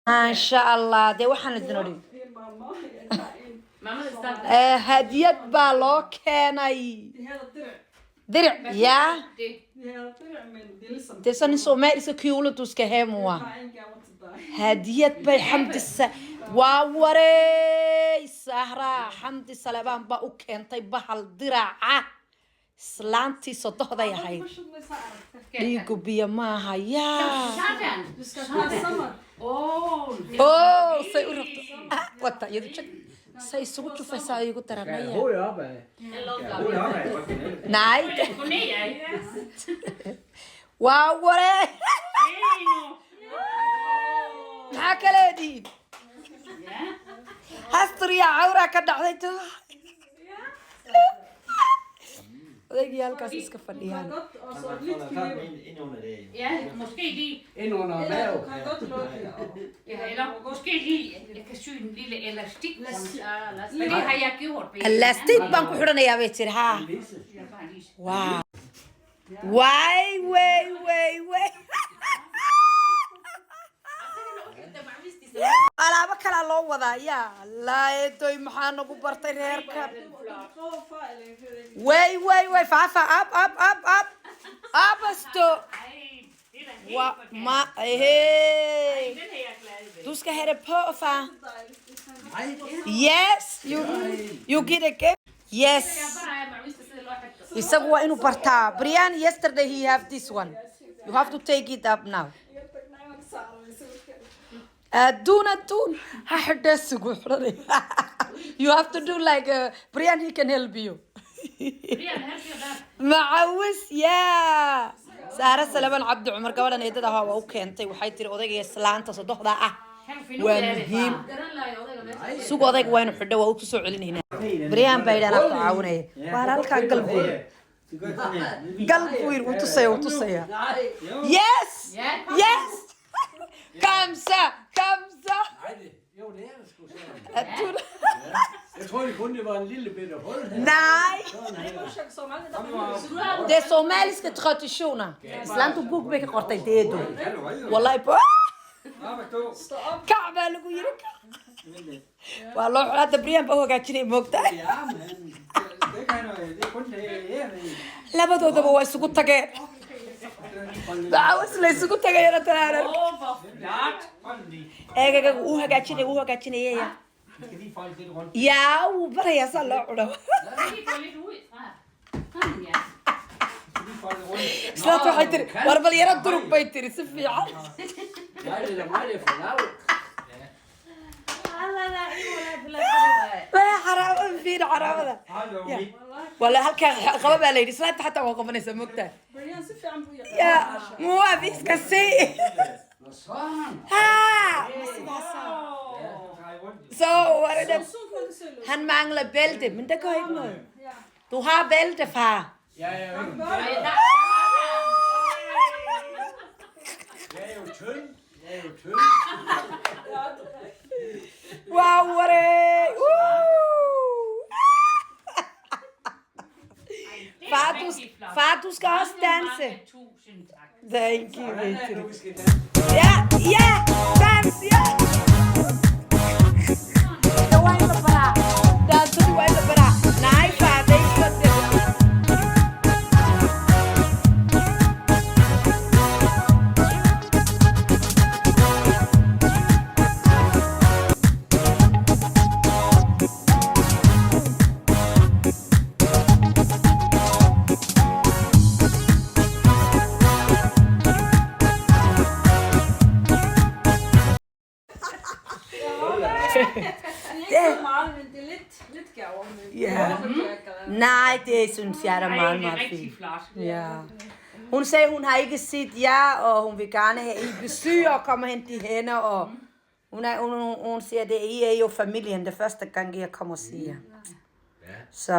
ما شاء الله دي waxaan idin odhi hadiyad baa loo keenay diric yaa desan Soomaaliska kiyuula tuska heemwa hadiyad bay xamdisa waa wareey sahra xamdi salabaan ba u keentay bahal diraca islaantii sodohday ahayd dhiigu biyo maaha yaa say u rabto wata iyadu jag say isugu jufaysaa igu daranaya nej waa waree maxaa kaleediin hastriya cawra ka dhacday odaygii halkaas iska fadhiyaan Ja, måske lige. Ind under maven. Ja, eller måske lige, jeg kan sy en lille elastik. Men det har jeg gjort. elastic baan ku xidhanayaa bay tiri haa wow way alaabo kalaa loo wadaa yaa laaedoy maxaa nagu bartay reerka way faafa abasto ma du skal have det på far yes you get a gift yes isagu waa inuu bartaa Brian yesterday he have this one you have to take it up now دون you have to do like Brian he can help you معوس يا سارة سلمان عبد عمر قبل يدها هوا وكنتي وحيد تري أوديك سلانة صدق ذا ومهم سوق أوديك وين حدا وأوكسو علين هنا بريان بيدنا تعاونه وهالك قلب وير وتصيا yes كمسة Jeg troede kun det var en lille bitte hul. Nej. Det er somaliske traditioner. Islam du buk væk qortay deedo. Wallahi ba. Kaaba lagu yiri. Wallahi hada Brian ba hagaajinay moogtaa. Det kan det kun det her. Labadooda waa isugu tageen. Baawas la isugu tagayna taraara. Eega uu hagaajinay ya. Ja, uu baraya sala cudo. Slaat waxay tiri war bal yara durug bay tiri si fiican. Waa xaraam fiir xaraamada. Wala halka qaba baa leeydi slaat hatta waa qabanaysa moogtaa. Ya, muwaafis ka sii. Så var det dem. Han mangler bælte, men der går ikke noget. Du har bælte, far. Ja. Jeg er jo tynd. Wow, what Far, du skal også danse. Thank you, Victor. Ja, dans, ja. Nej, far, det er ikke sådan, det nej, det synes jeg er meget fint. Ja. Hun sagde, hun har ikke set jer, og hun vil gerne have I besøg og komme hen til hende. Og hun siger, at I er jo familien, det første gang, jeg kommer og siger. Så